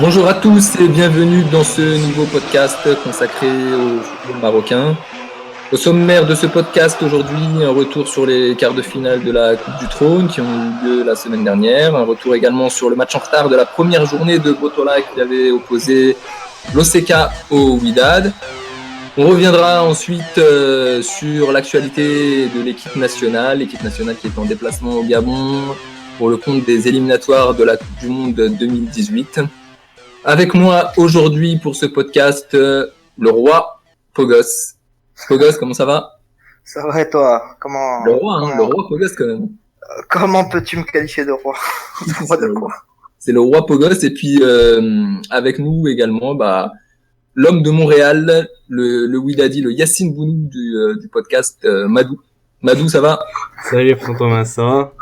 Bonjour à tous et bienvenue dans ce nouveau podcast consacré au football marocain. Au sommaire de ce podcast aujourd'hui, un retour sur les quarts de finale de la Coupe du Trône qui ont eu lieu la semaine dernière, un retour également sur le match en retard de la première journée de Botola qui avait opposé l'OCK au Wydad. On reviendra ensuite sur l'actualité de l'équipe nationale qui est en déplacement au Gabon pour le compte des éliminatoires de la Coupe du Monde 2018. Avec moi aujourd'hui pour ce podcast, le roi Pogos. Pogos, comment ça va? Ça va et toi? Le roi Pogos quand même. Comment peux-tu me qualifier de roi? De roi de quoi? C'est le roi Pogos et puis avec nous également l'homme de Montréal, le Widadi, le Yacine Bounou du podcast Madou. Madou, ça va? Salut Thomas, ça va?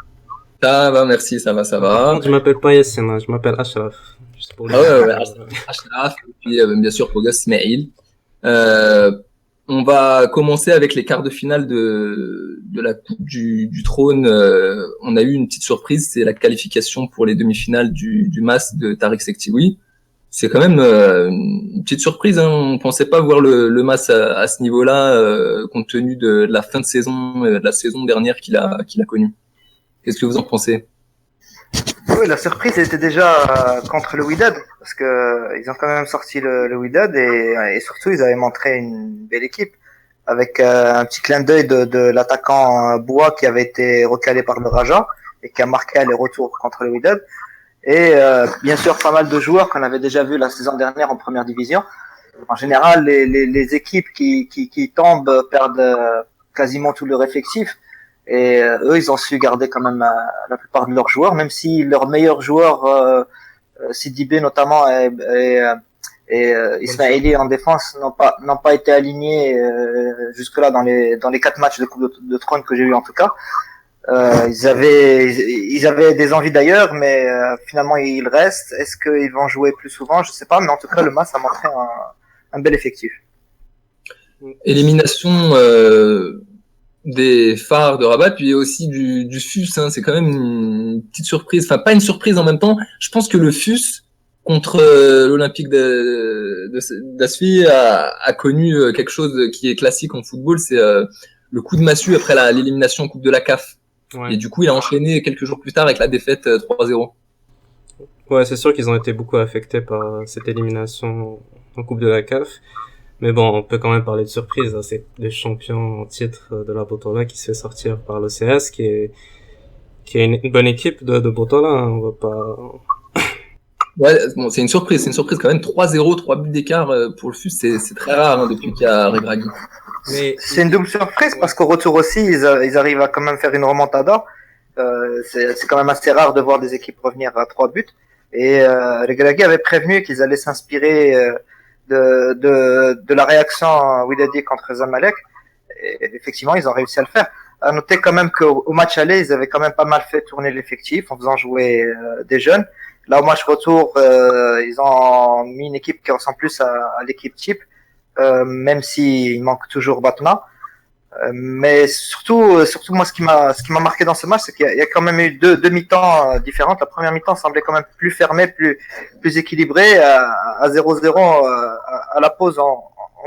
Ça va, merci, ça va. Par contre, je m'appelle pas Yassine, je m'appelle Ashraf. Juste pour Ashraf, et puis bien sûr Pogos Ismail. On va commencer avec les quarts de finale de la Coupe du Trône. On a eu une petite surprise, c'est la qualification pour les demi-finales du MAS de Tariq Sekhtioui. C'est quand même une petite surprise, hein. On pensait pas voir le MAS à ce niveau-là, compte tenu de la fin de saison, de la saison dernière qu'il a connue. Qu'est-ce que vous en pensez? Oui, la surprise était déjà contre le Wydad, parce que ils ont quand même sorti le Wydad et surtout ils avaient montré une belle équipe avec un petit clin d'œil de l'attaquant Boua qui avait été recalé par le Raja et qui a marqué les retours contre le Wydad. Et bien sûr pas mal de joueurs qu'on avait déjà vu la saison dernière en première division. En général, les équipes qui tombent perdent quasiment tout leur effectif. Et eux, ils ont su garder quand même la plupart de leurs joueurs, même si leurs meilleurs joueurs, Sidibé notamment et Ismaili en défense, n'ont pas été alignés jusque-là dans les 4 matchs de Coupe de Trône que j'ai eu en tout cas. Ils avaient des envies d'ailleurs, mais finalement ils restent. Est-ce qu'ils vont jouer plus souvent? Je sais pas, mais en tout cas le MAS a montré un bel effectif. Élimination des phares de Rabat, puis aussi du FUS, hein, c'est quand même une petite surprise, enfin pas une surprise en même temps. Je pense que le FUS contre l'Olympique d'Asfi a connu quelque chose qui est classique en football, c'est le coup de massue après l'élimination en Coupe de la CAF. Ouais. Et du coup, il a enchaîné quelques jours plus tard avec la défaite 3-0. Ouais, c'est sûr qu'ils ont été beaucoup affectés par cette élimination en Coupe de la CAF. Mais bon, on peut quand même parler de surprise. Hein. C'est le champion en titre de la Botola qui se fait sortir par l'OCS, qui est une bonne équipe de Botola. Hein. On va pas... Ouais, bon, c'est une surprise quand même. 3-0, 3 buts d'écart pour le FUS, c'est très rare hein, depuis qu'il y a Regragui. Mais c'est une double surprise parce qu'au retour aussi, ils arrivent à quand même faire une remontada. C'est quand même assez rare de voir des équipes revenir à 3 buts. Et Regragui avait prévenu qu'ils allaient s'inspirer de la réaction Wydadi contre Zamalek. Et effectivement, ils ont réussi à le faire. À noter quand même qu'au match aller, ils avaient quand même pas mal fait tourner l'effectif en faisant jouer des jeunes. Là, au match retour, ils ont mis une équipe qui ressemble plus à l'équipe type, même s'il manque toujours Batna. Mais surtout moi, ce qui m'a marqué dans ce match, c'est qu'il y a quand même eu deux mi-temps différentes. La première mi-temps semblait quand même plus fermée, plus équilibrée. À 0-0 à la pause, on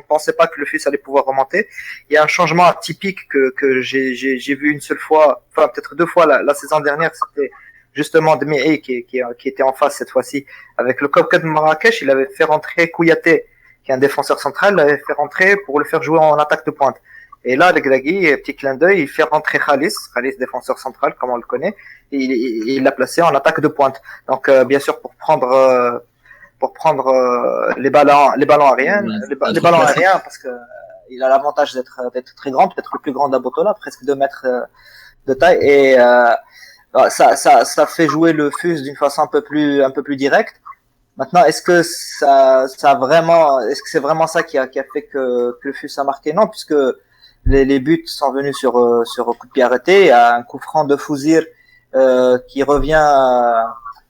pensait pas que le FUS allait pouvoir remonter. Il y a un changement atypique que j'ai vu une seule fois, enfin peut-être 2 fois la saison dernière. C'était justement Demi qui était en face cette fois-ci avec le Cobca de Marrakech. Il avait fait rentrer Kouyaté, qui est un défenseur central, l'avait fait rentrer pour le faire jouer en attaque de pointe. Et là, Regragui, petit clin d'œil, il fait rentrer Khalis, défenseur central, comme on le connaît, et il l'a placé en attaque de pointe. Donc, bien sûr, pour prendre les ballons aériens, les ballons aériens, parce que il a l'avantage d'être très grand, peut-être le plus grand d'Abotola, presque 2 mètres de taille, et ça fait jouer le FUS d'une façon un peu plus directe. Maintenant, est-ce que c'est vraiment ça qui a fait que le FUS a marqué? Non, puisque les buts sont venus sur coup de pied arrêté. Il y a un coup franc de Fouzir qui revient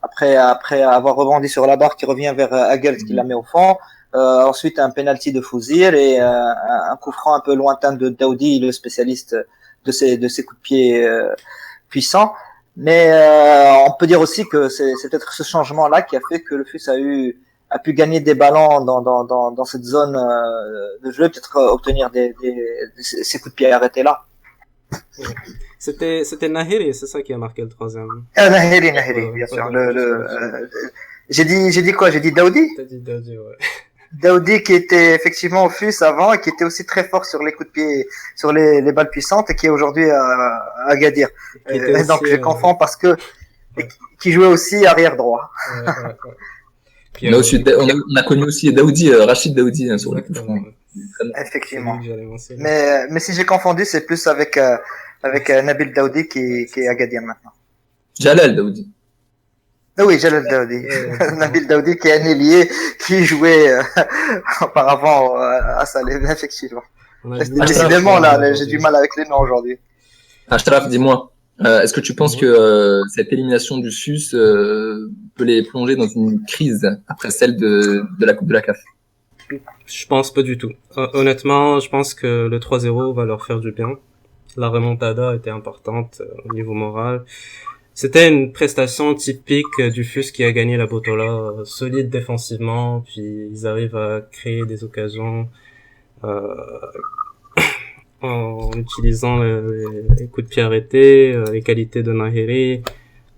après avoir rebondi sur la barre, qui revient vers Hagel qui la met au fond. Ensuite, un penalty de Fouzir et un coup franc un peu lointain de Daoudi, le spécialiste de ces coups de pied puissants. Mais on peut dire aussi que c'est peut-être ce changement-là qui a fait que le FUS a eu a pu gagner des ballons dans cette zone de jeu, peut-être obtenir ces coups de pied arrêtés là. C'était Nahiri, c'est ça qui a marqué le troisième. Nahiri, bien sûr. J'ai dit quoi? J'ai dit Daoudi? T'as dit Daoudi, ouais. Daoudi qui était effectivement au FUS avant et qui était aussi très fort sur les coups de pied, sur les balles puissantes et qui est aujourd'hui à Agadir. Donc je confonds parce que qui jouait aussi arrière droit. Puis, on a connu aussi Daoudi, Rachid Daoudi sur les coups francs. Effectivement. Mais si j'ai confondu, c'est plus avec Nabil Daoudi qui est à Agadir maintenant. Jalal Daoudi. Oui, Jalal Daoudi. Nabil Daoudi qui est un ailier qui jouait auparavant à Salem, effectivement. Décidément, là, j'ai du mal avec les noms aujourd'hui. Ashraf, dis-moi, est-ce que tu penses que cette élimination du FUS peut les plonger dans une crise après celle de la Coupe de la CAF? Je pense pas du tout. Honnêtement, je pense que le 3-0 va leur faire du bien. La remontada était importante au niveau moral. C'était une prestation typique du FUS qui a gagné la Botola, solide défensivement, puis ils arrivent à créer des occasions en utilisant les coups de pied arrêtés, les qualités de Nahiri,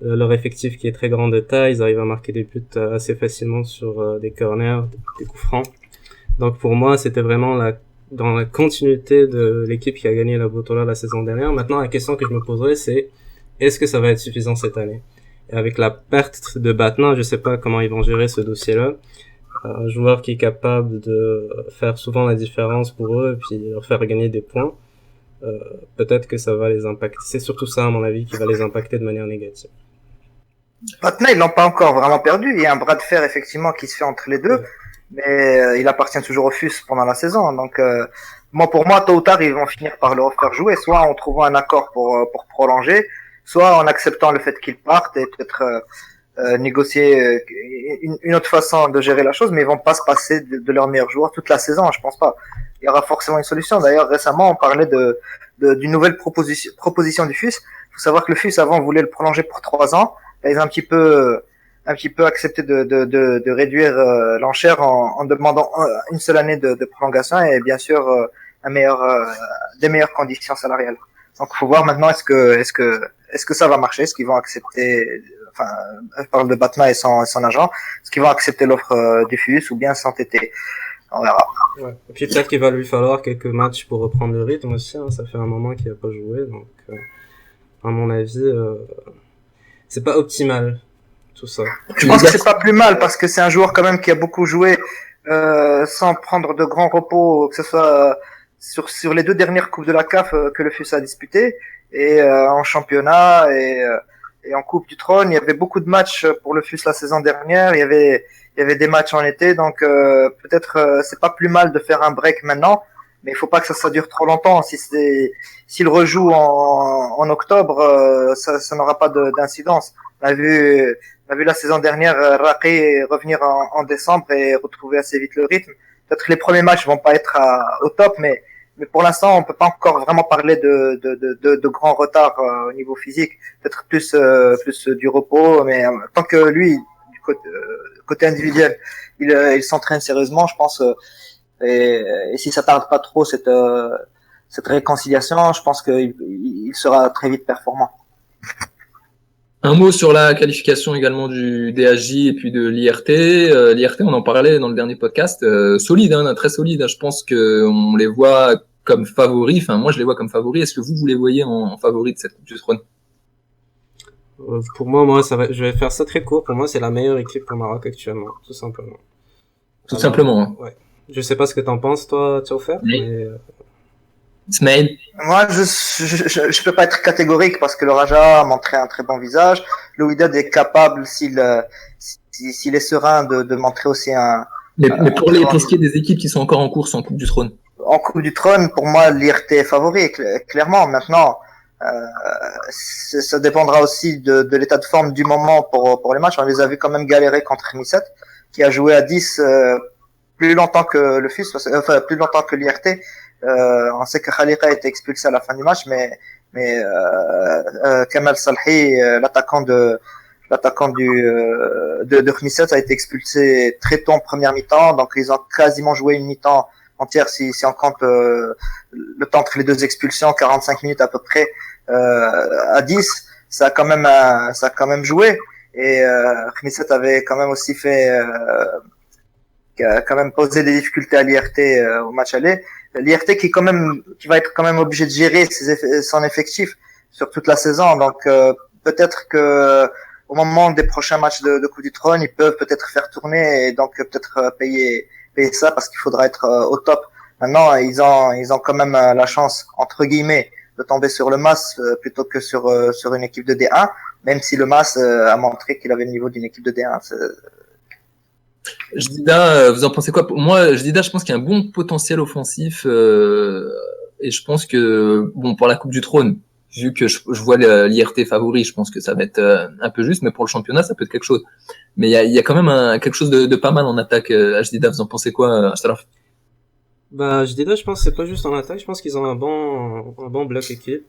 leur effectif qui est très grand de taille, ils arrivent à marquer des buts assez facilement sur des corners, des coups francs. Donc pour moi, c'était vraiment dans la continuité de l'équipe qui a gagné la Botola la saison dernière. Maintenant, la question que je me poserai, c'est est-ce que ça va être suffisant cette année? Et avec la perte de Batna, je sais pas comment ils vont gérer ce dossier-là. Un joueur qui est capable de faire souvent la différence pour eux et puis leur faire gagner des points, peut-être que ça va les impacter. C'est surtout ça, à mon avis, qui va les impacter de manière négative. Batna, ils l'ont pas encore vraiment perdu. Il y a un bras de fer, effectivement, qui se fait entre les deux. Mais il appartient toujours au FUS pendant la saison. Donc, pour moi, tôt ou tard, ils vont finir par le refaire jouer, soit en trouvant un accord pour prolonger, soit en acceptant le fait qu'ils partent et peut-être négocier une autre façon de gérer la chose, mais ils vont pas se passer de leurs meilleurs joueurs toute la saison, je pense pas. Il y aura forcément une solution. D'ailleurs, récemment, on parlait d'une nouvelle proposition du FUS. Il faut savoir que le FUS, avant, voulait le prolonger pour 3 ans. Là, ils ont un petit peu accepté de réduire l'enchère en demandant une seule année de prolongation et bien sûr des meilleures conditions salariales. Donc, il faut voir maintenant est-ce que ça va marcher, est-ce qu'ils vont accepter, enfin, je parle de Batma et son agent, est-ce qu'ils vont accepter l'offre du FUS ou bien s'entêter. On verra. Ouais. Et puis peut-être qu'il va lui falloir quelques matchs pour reprendre le rythme aussi, hein. Ça fait un moment qu'il a pas joué, donc à mon avis, c'est pas optimal tout ça. Je pense que c'est pas plus mal parce que c'est un joueur quand même qui a beaucoup joué sans prendre de grands repos, que ce soit sur les 2 dernières coupes de la CAF que le FUS a disputées et en championnat et en Coupe du Trône. Il y avait beaucoup de matchs pour le FUS la saison dernière. Il y avait des matchs en été, donc peut-être c'est pas plus mal de faire un break maintenant, mais il faut pas que ça dure trop longtemps. S'il rejoue en octobre, ça n'aura pas d'incidence. On a vu la saison dernière Raqi revenir en décembre et retrouver assez vite le rythme. Peut-être que les premiers matchs vont pas être au top, mais pour l'instant, on peut pas encore vraiment parler de grand retard au niveau physique. Peut-être plus du repos, mais tant que lui, du côté individuel, il s'entraîne sérieusement, je pense. Et si ça tarde pas trop cette réconciliation, je pense qu'il sera très vite performant. Un mot sur la qualification également du DHJ et puis de l'IRT. L'IRT, on en parlait dans le dernier podcast, solide, hein, très solide. Je pense que on les voit comme favoris. Enfin, moi, je les vois comme favoris. Est-ce que vous les voyez en favoris de cette Coupe du Trône? Pour moi, je vais faire ça très court. Pour moi, c'est la meilleure équipe au Maroc actuellement, tout simplement. Tout simplement. Hein. Ouais. Je sais pas ce que t'en penses, toi, Théophile, mais... Smail. Moi, je peux pas être catégorique parce que le Raja a montré un très bon visage. Le Wydad est capable, s'il est serein, de montrer aussi un... Mais pour ce qui est des équipes qui sont encore en course en Coupe du Trône. En Coupe du Trône, pour moi, l'IRT est favori, clairement. Maintenant, ça dépendra aussi de l'état de forme du moment pour les matchs. On les a vus quand même galérer contre Misset, qui a joué à 10 plus longtemps que le FUS, enfin plus longtemps que l'IRT. On sait que Khaliqa a été expulsé à la fin du match, mais Kamal Salhi, l'attaquant de Khmissat a été expulsé très tôt en première mi-temps, donc ils ont quasiment joué une mi-temps entière si on compte le temps entre les deux expulsions, 45 minutes à peu près à 10, ça a quand même joué. Et Khmissat avait quand même aussi qui a quand même posé des difficultés à l'IRT au match aller. L'IRT qui va être quand même obligé de gérer son effectif sur toute la saison. Donc peut-être que au moment des prochains matchs de Coupe du Trône, ils peuvent peut-être faire tourner et donc peut-être payer ça parce qu'il faudra être au top. Maintenant, ils ont quand même la chance entre guillemets de tomber sur le MAS plutôt que sur une équipe de D1, même si le MAS a montré qu'il avait le niveau d'une équipe de D1. Jdida, vous en pensez quoi? Moi, Jdida, je pense qu'il y a un bon potentiel offensif et je pense que bon pour la Coupe du Trône, vu que je vois l'IRT favori, je pense que ça va être un peu juste, mais pour le championnat, ça peut être quelque chose. Mais il y a quand même quelque chose de pas mal en attaque. Jdida, vous en pensez quoi, Ashraf? Bah, je pense que c'est pas juste en attaque, je pense qu'ils ont un bon bloc équipe.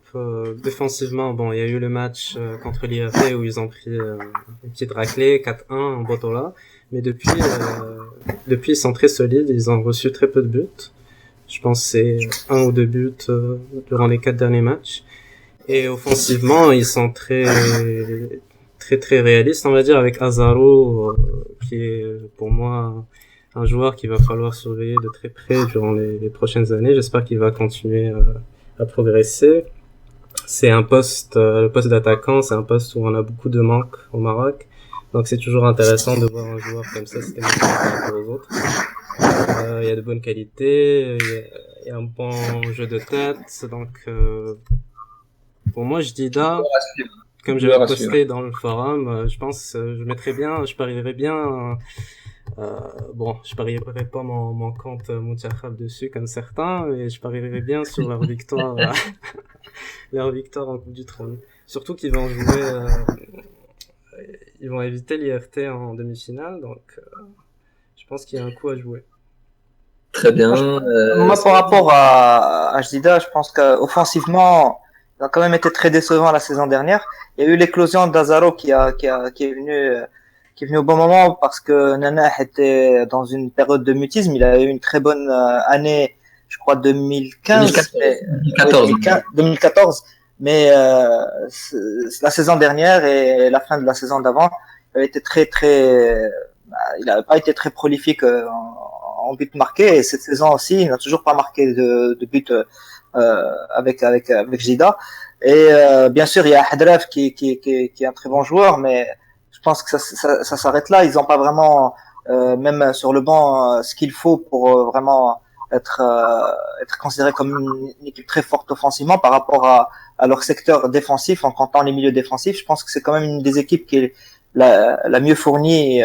Défensivement, bon, il y a eu le match contre l'IRT où ils ont pris une petite raclée, 4-1 en Botola. Mais depuis, ils sont très solides, ils ont reçu très peu de buts. Je pense que c'est 1 ou 2 buts durant les 4 derniers matchs. Et offensivement, ils sont très réalistes, on va dire, avec Azaro, qui est pour moi un joueur qu'il va falloir surveiller de très près durant les prochaines années. J'espère qu'il va continuer à progresser. C'est un poste, le poste d'attaquant, c'est un poste où on a beaucoup de manques au Maroc. Donc c'est toujours intéressant de voir un joueur comme ça se démarquer par rapport aux autres. Il y a de bonnes qualités, il y a un bon jeu de tête. Donc pour moi, Jdida, comme je l'ai posté dans le forum, je pense je parierais bien. Bon, je parierais pas mon compte Mountakha dessus comme certains, mais je parierais bien sur leur victoire, leur victoire en Coupe du Trône. Surtout qu'ils vont jouer, ils vont éviter l'IRT en demi-finale, donc je pense qu'il y a un coup à jouer. Très bien. Moi, par rapport à Jdida, je pense qu'offensivement, il a quand même été très décevant la saison dernière. Il y a eu l'éclosion d'Azaro qui est venu au bon moment parce que Nana était dans une période de mutisme. Il a eu une très bonne année, je crois 2014. Mais la saison dernière et la fin de la saison d'avant, il avait été il n'a pas été très prolifique en but marqué. Et cette saison aussi, il n'a toujours pas marqué de but avec Jdida. Et bien sûr, il y a Hadraf qui est un très bon joueur, mais je pense que ça s'arrête là. Ils n'ont pas vraiment, même sur le banc, ce qu'il faut pour vraiment être considéré comme une équipe très forte offensivement par rapport à leur secteur défensif en comptant les milieux défensifs. Je pense que c'est quand même une des équipes qui est la mieux fournie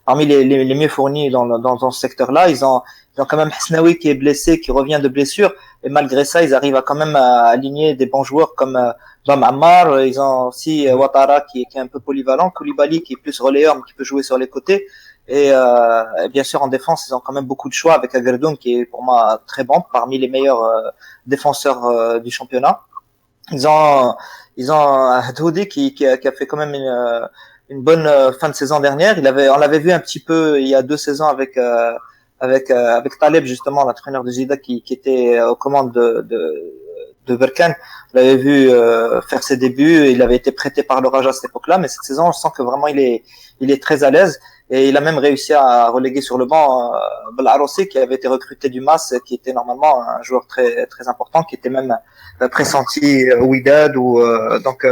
parmi les mieux fournis dans ce secteur-là. Ils ont quand même Hasnaoui qui est blessé, qui revient de blessure, et malgré ça, ils arrivent quand même à aligner des bons joueurs comme Dom Ammar. Ils ont aussi Ouattara qui est un peu polyvalent, Koulibaly qui est plus relayeur mais qui peut jouer sur les côtés. Et bien sûr en défense, ils ont quand même beaucoup de choix avec Agerdoum qui est pour moi très bon, parmi les meilleurs défenseurs du championnat. Ils ont Hadhoudi qui a fait quand même une bonne fin de saison dernière. On l'avait vu un petit peu il y a 2 saisons avec Taleb justement, l'entraîneur de Jdida qui était aux commandes de Berkane. On l'avait vu faire ses débuts. Il avait été prêté par le Raja à cette époque-là, mais cette saison, on sent que vraiment il est très à l'aise. Et il a même réussi à reléguer sur le banc Belarossi qui avait été recruté du MAS, qui était normalement un joueur très très important, qui était même pressenti Wydad ou donc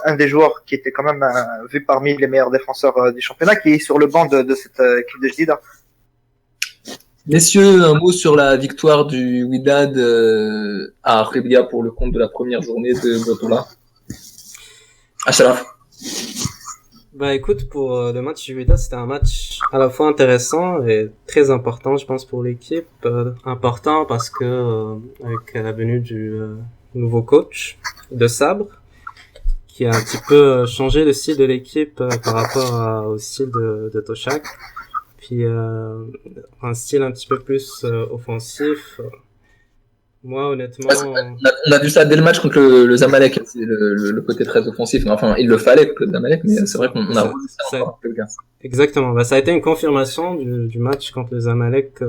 un des joueurs qui était quand même vu parmi les meilleurs défenseurs du championnat, qui est sur le banc de cette équipe de Jdida. Messieurs, un mot sur la victoire du Wydad à Rebia pour le compte de la première journée de Botola. Achalaf. Bah écoute, pour le match du Wydad, c'était un match à la fois intéressant et très important, je pense, pour l'équipe. Important parce que avec la venue du nouveau coach de Sabre, qui a un petit peu changé le style de l'équipe par rapport au style de Toshak. Puis un style un petit peu plus offensif. Moi, honnêtement, On a vu ça dès le match contre le Zamalek. C'est le côté très offensif. Enfin, il le fallait contre le Zamalek, mais c'est vrai qu'on a revu ça encore un peu. Exactement. Bah, ça a été une confirmation du match contre le Zamalek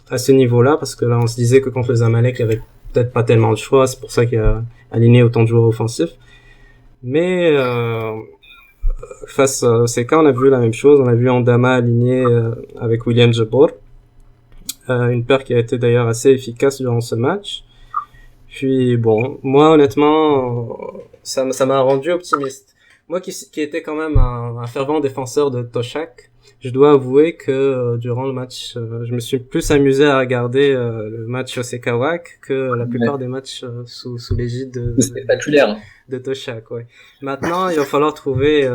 à ce niveau-là, parce que là, on se disait que contre le Zamalek, il y avait peut-être pas tellement de choix. C'est pour ça qu'il a aligné autant de joueurs offensifs. Mais face au CK, on a vu la même chose. On a vu Andama aligné avec William Jabor. Une paire qui a été d'ailleurs assez efficace durant ce match. Puis bon, moi honnêtement, ça m'a rendu optimiste. Moi qui étais quand même un fervent défenseur de Toshak, je dois avouer que durant le match, je me suis plus amusé à regarder le match au Sekawak que la plupart des matchs sous l'égide spectaculaire de Toshak. Ouais. Maintenant, il va falloir trouver.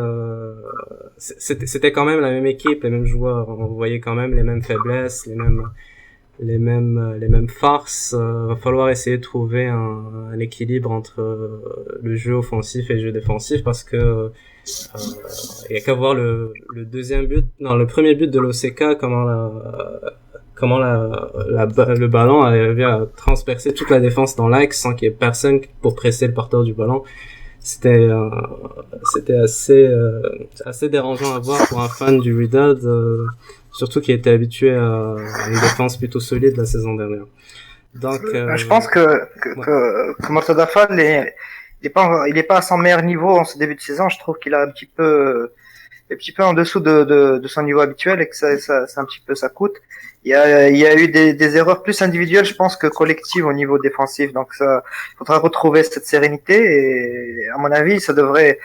C'était quand même la même équipe, les mêmes joueurs. On voyait quand même les mêmes faiblesses, les mêmes farces. Va falloir essayer de trouver un équilibre entre le jeu offensif et le jeu défensif, parce que il y a qu'à voir le premier but de l'OCK, comment le ballon arrivait à transpercer toute la défense dans l'axe sans qu'il y ait personne pour presser le porteur du ballon. C'était assez dérangeant à voir pour un fan du Wydad, surtout qui était habitué à une défense plutôt solide la saison dernière. Donc, je pense que Mortada Fall il est pas à son meilleur niveau en ce début de saison. Je trouve qu'il a un petit peu en dessous de son niveau habituel, et que ça un petit peu ça coûte. Il y a eu des erreurs plus individuelles, je pense, que collectives au niveau défensif. Donc ça, il faudra retrouver cette sérénité, et à mon avis, ça devrait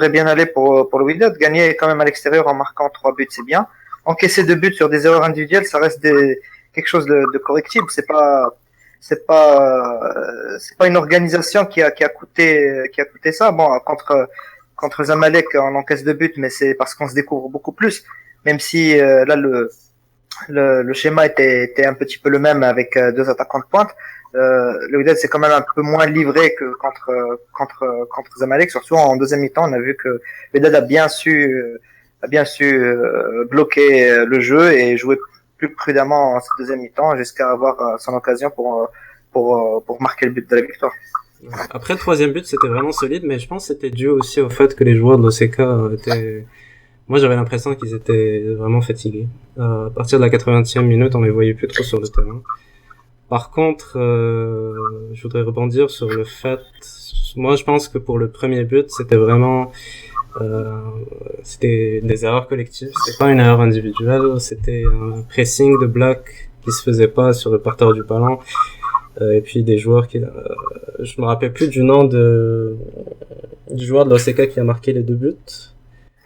bien aller pour le Wydad. Gagner quand même à l'extérieur en marquant 3 buts, c'est bien. Encaisser 2 buts sur des erreurs individuelles, ça reste quelque chose de correctible. C'est pas une organisation qui a coûté ça. Bon, contre Zamalek, on encaisse 2 buts, mais c'est parce qu'on se découvre beaucoup plus. Même si là le schéma était un petit peu le même avec 2 attaquants de pointe. Le Wydad c'est quand même un peu moins livré que contre Zamalek. Surtout en deuxième mi-temps, on a vu que le Wydad a bien su bloquer le jeu et jouer plus prudemment en cette deuxième mi-temps jusqu'à avoir son occasion pour marquer le but de la victoire. Après le troisième but, c'était vraiment solide, mais je pense que c'était dû aussi au fait que les joueurs de l'OCK étaient... Moi, j'avais l'impression qu'ils étaient vraiment fatigués. À partir de la 80e minute, on les voyait plus trop sur le terrain. Par contre, je voudrais rebondir sur le fait... Moi, je pense que pour le premier but, c'était vraiment... c'était des erreurs collectives. C'était pas une erreur individuelle. C'était un pressing de bloc qui se faisait pas sur le porteur du ballon. Et puis des joueurs qui... je me rappelle plus du nom du joueur de l'OCK qui a marqué les 2 buts.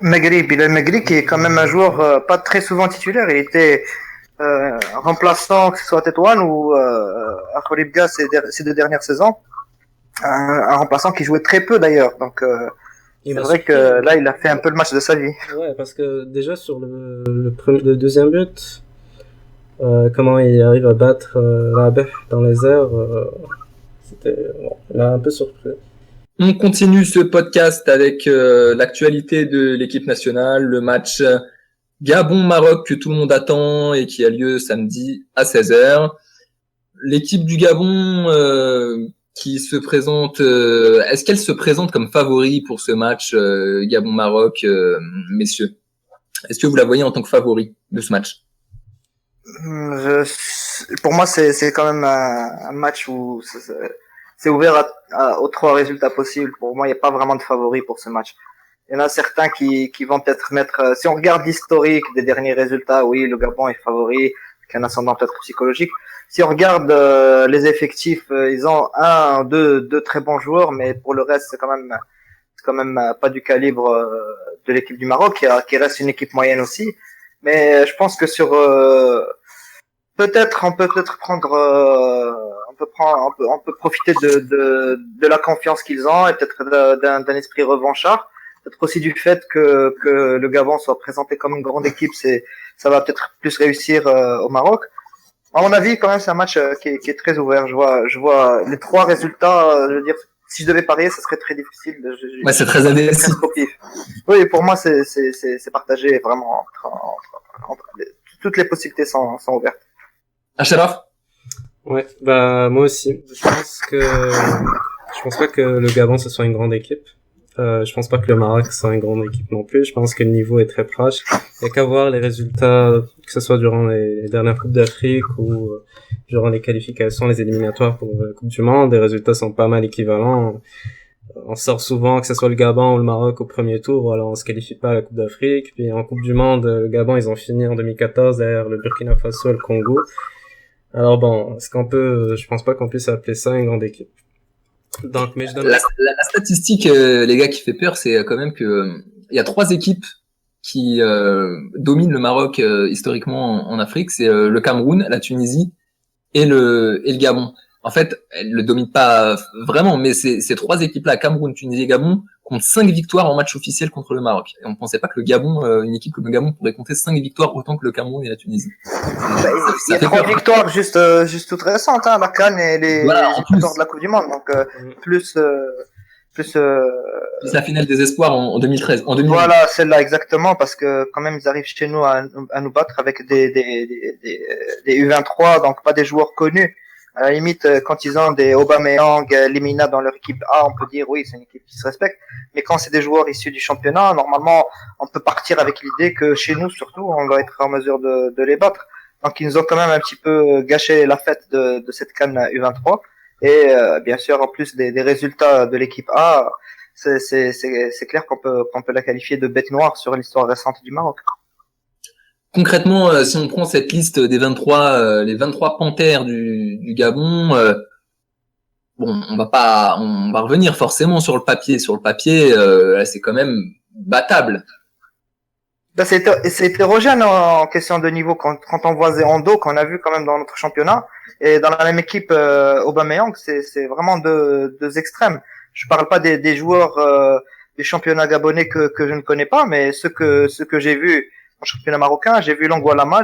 Magri qui est quand même un joueur pas très souvent titulaire. Il était remplaçant, que ce soit à Tétouan ou à Kholibga ces 2 dernières saisons. Un remplaçant qui jouait très peu d'ailleurs. Donc c'est vrai que là il a fait un peu le match de sa vie. Ouais, parce que déjà sur le deuxième but, comment il arrive à battre Rabeh dans les airs, c'était là un peu surpris. On continue ce podcast avec l'actualité de l'équipe nationale, le match Gabon-Maroc que tout le monde attend et qui a lieu samedi à 16h. L'équipe du Gabon qui se présente, est-ce qu'elle se présente comme favori pour ce match Gabon-Maroc, messieurs? Est-ce que vous la voyez en tant que favori de ce match? Pour moi, c'est quand même un match où c'est ouvert aux 3 résultats possibles. Pour moi, il n'y a pas vraiment de favori pour ce match. Il y en a certains qui vont peut-être mettre... Si on regarde l'historique des derniers résultats, oui, le Gabon est favori, avec un ascendant peut-être psychologique. Si on regarde les effectifs, ils ont deux très bons joueurs, mais pour le reste, c'est quand même pas du calibre de l'équipe du Maroc, qui reste une équipe moyenne aussi. Mais je pense que sur... on peut prendre... on peut profiter de la confiance qu'ils ont et peut-être d'un esprit revanchard. Peut-être aussi du fait que le Gabon soit présenté comme une grande équipe, ça va peut-être plus réussir au Maroc. À mon avis, quand même, c'est un match qui est très ouvert. Je vois les 3 résultats. Je veux dire, si je devais parier, ça serait très difficile. Ouais, c'est très indécis. Oui, pour moi, c'est partagé vraiment toutes les possibilités sont ouvertes. Acharaf? Ouais, bah moi aussi. Je pense pas que le Gabon ce soit une grande équipe. Je pense pas que le Maroc soit une grande équipe non plus. Je pense que le niveau est très proche. Il y a qu'à voir les résultats, que ce soit durant les dernières Coupes d'Afrique ou durant les qualifications, les éliminatoires pour la Coupe du Monde. Les résultats sont pas mal équivalents. On sort souvent que ce soit le Gabon ou le Maroc au premier tour, voilà, on se qualifie pas à la Coupe d'Afrique. Puis en Coupe du Monde, le Gabon, ils ont fini en 2014 derrière le Burkina Faso et le Congo. Alors bon, je pense pas qu'on puisse appeler ça une grande équipe. Donc, mais je donne la statistique, les gars, qui fait peur, c'est quand même que il y a 3 équipes qui dominent le Maroc historiquement en Afrique. C'est le Cameroun, la Tunisie et le Gabon. En fait, elles le dominent pas vraiment, mais ces 3 équipes-là, Cameroun, Tunisie et Gabon, comptent 5 victoires en match officiel contre le Maroc. Et on pensait pas que le Gabon, une équipe comme le Gabon, pourrait compter 5 victoires autant que le Cameroun et la Tunisie. Il y a 3 victoires juste toutes récentes, hein, la CAN et les victoires de la Coupe du Monde. Donc plus la finale des espoirs en 2013. Voilà, celle-là exactement, parce que quand même ils arrivent chez nous à nous battre avec des U23, donc pas des joueurs connus. À la limite, quand ils ont des Aubameyang, Lemina dans leur équipe A, on peut dire oui, c'est une équipe qui se respecte. Mais quand c'est des joueurs issus du championnat, normalement, on peut partir avec l'idée que chez nous, surtout, on va être en mesure de les battre. Donc ils nous ont quand même un petit peu gâché la fête de cette CAN U23. Et bien sûr, en plus des résultats de l'équipe A, c'est clair qu'on peut la qualifier de bête noire sur l'histoire récente du Maroc. Concrètement, si on prend cette liste des 23, les 23 panthères du Gabon, bon, on va revenir forcément sur le papier. Sur le papier, c'est quand même battable. Ben c'est hétérogène en question de niveau quand on voit Zéando qu'on a vu quand même dans notre championnat et dans la même équipe Aubameyang, c'est vraiment deux extrêmes. Je parle pas des joueurs des championnats gabonais que je ne connais pas, mais ceux que j'ai vus en championnat marocain, j'ai vu Langoalama,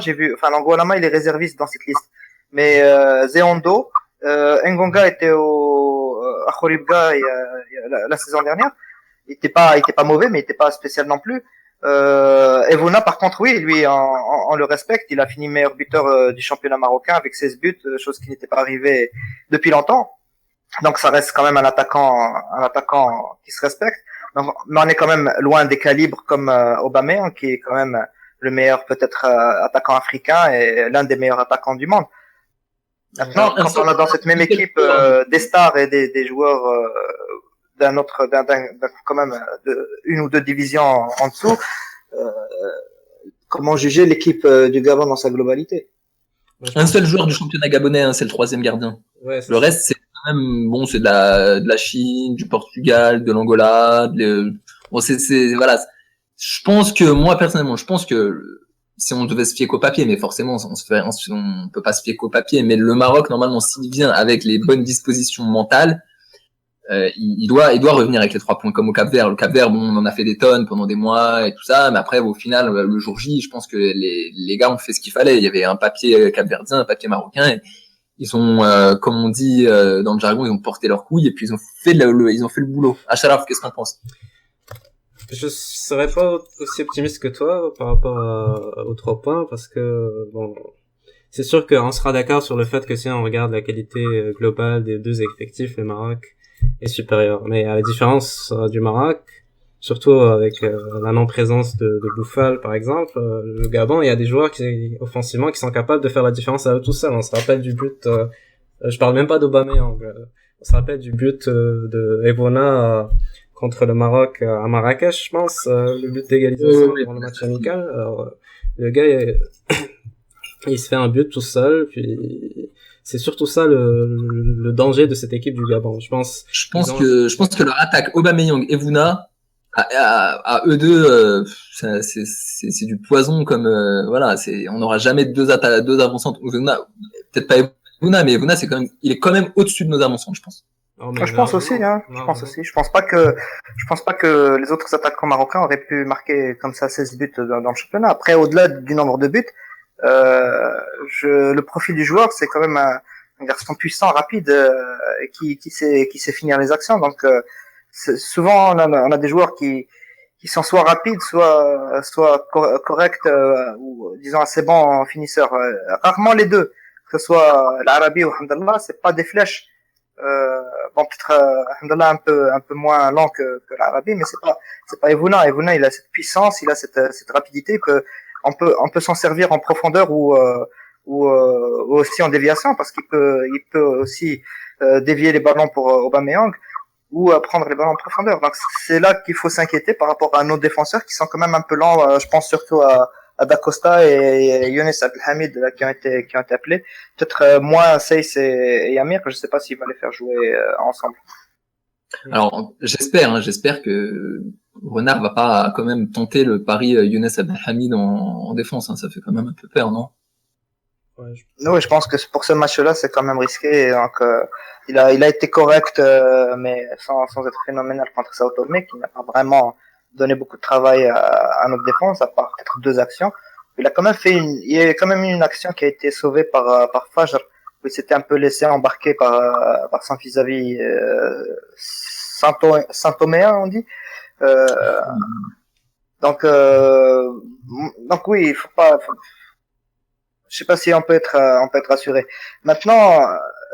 Langoalama il est réserviste dans cette liste. Mais Zéando, Ngonga était à Khoribga la saison dernière. Il était pas mauvais, mais il était pas spécial non plus. Evona, par contre, oui, lui, on le respecte. Il a fini meilleur buteur du championnat marocain avec 16 buts, chose qui n'était pas arrivée depuis longtemps. Donc, ça reste quand même un attaquant qui se respecte. Donc, mais on est quand même loin des calibres comme Aubameyang, qui est quand même le meilleur peut-être attaquant africain et l'un des meilleurs attaquants du monde. Maintenant, quand on a dans cette même équipe des stars et des joueurs quand même une ou deux divisions en dessous, comment juger l'équipe du Gabon dans sa globalité? Un seul joueur du championnat gabonais, hein, c'est le 3e gardien. Ouais, le reste, c'est quand même bon, c'est de la Chine, du Portugal, de l'Angola. Bon, voilà. Je pense que moi personnellement, si on devait se fier qu'au papier, mais forcément on peut pas se fier qu'au papier, mais le Maroc normalement s'il vient avec les bonnes dispositions mentales, il doit revenir avec les 3 points comme au Cap-Vert. Le Cap-Vert, bon, on en a fait des tonnes pendant des mois et tout ça, mais après au final le jour J, je pense que les gars ont fait ce qu'il fallait. Il y avait un papier capverdien, un papier marocain. Et ils ont, comme on dit dans le jargon, ils ont porté leur couille et puis ils ont fait le boulot. Acharaf, qu'est-ce qu'on pense? Je serais pas aussi optimiste que toi par rapport aux 3 points parce que bon, c'est sûr qu'on sera d'accord sur le fait que si on regarde la qualité globale des 2 effectifs, le Maroc est supérieur. Mais à la différence du Maroc, surtout avec la non-présence de Boufal par exemple, le Gabon, il y a des joueurs offensivement qui sont capables de faire la différence à eux tout seuls. On se rappelle du but, je parle même pas d'Aubameyang, on se rappelle du but de Evona contre le Maroc à Marrakech, je pense, le but d'égalisation dans le match amical. Alors, le gars, il se fait un but tout seul, puis c'est surtout ça le danger de cette équipe du Gabon. Je pense que leur attaque Aubameyang et Evona à eux deux, c'est du poison comme voilà, on n'aura jamais deux avancantes. Evona, peut-être pas Evona, mais Evona il est quand même au-dessus de nos avancantes, je pense. Je pense aussi, hein. Je pense pas que les autres attaquants marocains auraient pu marquer comme ça 16 buts dans le championnat. Après, au-delà du nombre de buts, le profil du joueur, c'est quand même un garçon puissant, rapide, qui sait finir les actions. Donc, souvent, on a des joueurs qui sont soit rapides, soit corrects, ou disons assez bons finisseurs. Rarement les deux. que ce soit l'Arabie ou Alhamdulillah, c'est pas des flèches. Bon, peut-être Alhamdulillah un peu moins lent que l'Arabie, mais c'est pas Evuna. Evuna, il a cette puissance, il a cette rapidité que on peut s'en servir en profondeur ou aussi en déviation, parce il peut aussi dévier les ballons pour Aubameyang ou prendre les ballons en profondeur. Donc c'est là qu'il faut s'inquiéter par rapport à nos défenseurs qui sont quand même un peu lents. Je pense surtout à Da Costa et Younes Abdelhamid là, qui ont été appelés. Peut-être moins Seyss et Yamir, je sais pas s'ils vont les faire jouer ensemble. Alors j'espère que Renard va pas quand même tenter le pari Younes Abdelhamid en défense. Hein, ça fait quand même un peu peur, non? Oui, je pense que pour ce match-là, c'est quand même risqué. Donc, il a été correct, mais sans être phénoménal contre Sao Tomé, qui n'a pas vraiment donné beaucoup de travail à notre défense, à part peut-être 2 actions. Il y a quand même une action qui a été sauvée par Fajr, où il s'était un peu laissé embarquer par son vis-à-vis Saint-Toméen, on dit. Donc oui, il faut pas. Je sais pas si on peut être rassuré. Maintenant,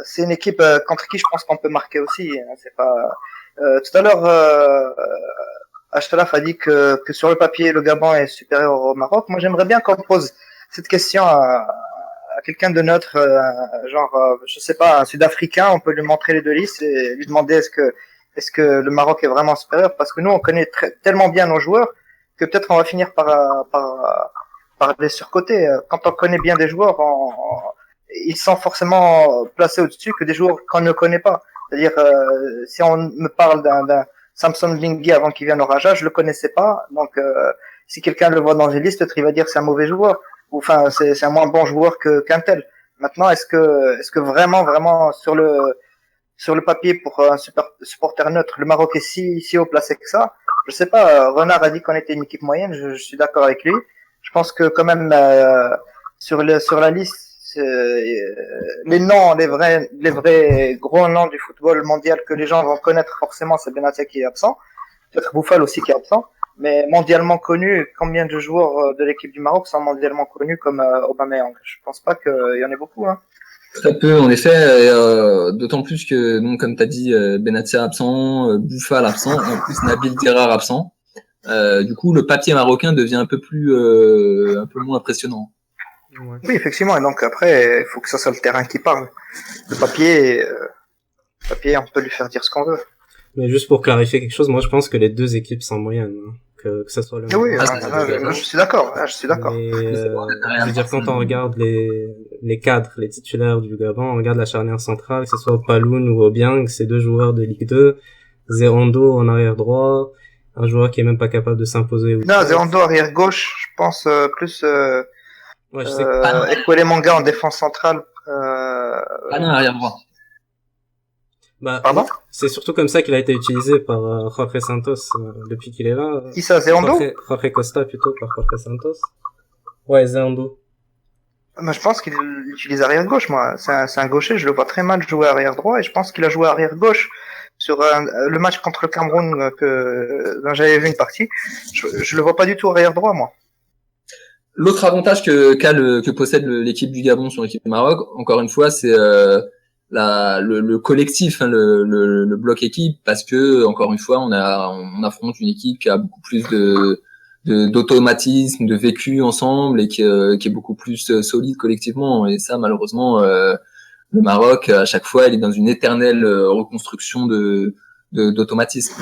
c'est une équipe contre qui je pense qu'on peut marquer aussi. Hein, c'est pas. Tout à l'heure, Achraf a dit que sur le papier le Gabon est supérieur au Maroc. Moi, j'aimerais bien qu'on pose cette question à quelqu'un de neutre, je sais pas, un Sud-Africain. On peut lui montrer les 2 listes et lui demander est-ce que le Maroc est vraiment supérieur, parce que nous on connaît tellement bien nos joueurs que peut-être on va finir par les surcoter. Quand on connaît bien des joueurs, ils sont forcément placés au-dessus que des joueurs qu'on ne connaît pas. C'est-à-dire, si on me parle d'un Samson Lingui avant qu'il vienne au Raja, je le connaissais pas. Donc, si quelqu'un le voit dans une liste, peut-être il va dire que c'est un mauvais joueur. Ou enfin, c'est un moins bon joueur qu'un tel. Maintenant, est-ce que vraiment sur le papier pour un supporter neutre, le Maroc est si haut placé que ça? Je sais pas. Renard a dit qu'on était une équipe moyenne. Je suis d'accord avec lui. Je pense que quand même sur la liste, les noms, les vrais gros noms du football mondial que les gens vont connaître forcément, c'est Benatia qui est absent, peut-être Bouffal aussi qui est absent, mais mondialement connu, combien de joueurs de l'équipe du Maroc sont mondialement connus comme Aubameyang? Je pense pas qu'il y en ait beaucoup. Hein. Très peu, en effet, d'autant plus que, donc, comme tu as dit, Benatia absent, Bouffal absent, et en plus Nabil Dirar absent. Du coup, le papier marocain devient un peu moins impressionnant. Ouais. Oui, effectivement. Et donc après, il faut que ça soit le terrain qui parle. Le papier, on peut lui faire dire ce qu'on veut. Mais juste pour clarifier quelque chose, moi je pense que les 2 équipes sont moyennes, hein. Que ça soit le. Oui, je suis d'accord. Mais, je veux dire, quand on regarde les cadres, les titulaires du Gabon, on regarde la charnière centrale, que ce soit Paloun ou Obiang, c'est 2 joueurs de Ligue 2, Zerondo en arrière droit, un joueur qui est même pas capable de s'imposer. Non, Zerondo arrière gauche, je pense plus. Ouais, je sais que... Ekwele Manga en défense centrale. Non, arrière droit. Bah, pardon? C'est surtout comme ça qu'il a été utilisé par Jorge Santos depuis qu'il est là. Qui ça, Zerondo? Jorge Costa plutôt, par Jorge Santos. Ouais, Zerondo. Je pense qu'il utilise arrière gauche, moi. C'est un gaucher, je le vois très mal jouer arrière droit, et je pense qu'il a joué arrière gauche sur le match contre le Cameroun dont j'avais vu une partie. Je le vois pas du tout arrière droit, moi. L'autre avantage que possède l'équipe du Gabon sur l'équipe du Maroc, encore une fois, c'est le collectif, hein, le bloc équipe, parce que encore une fois, on affronte une équipe qui a beaucoup plus d'automatisme, de vécu ensemble et qui est beaucoup plus solide collectivement. Et ça, malheureusement, le Maroc, à chaque fois, il est dans une éternelle reconstruction d'automatisme.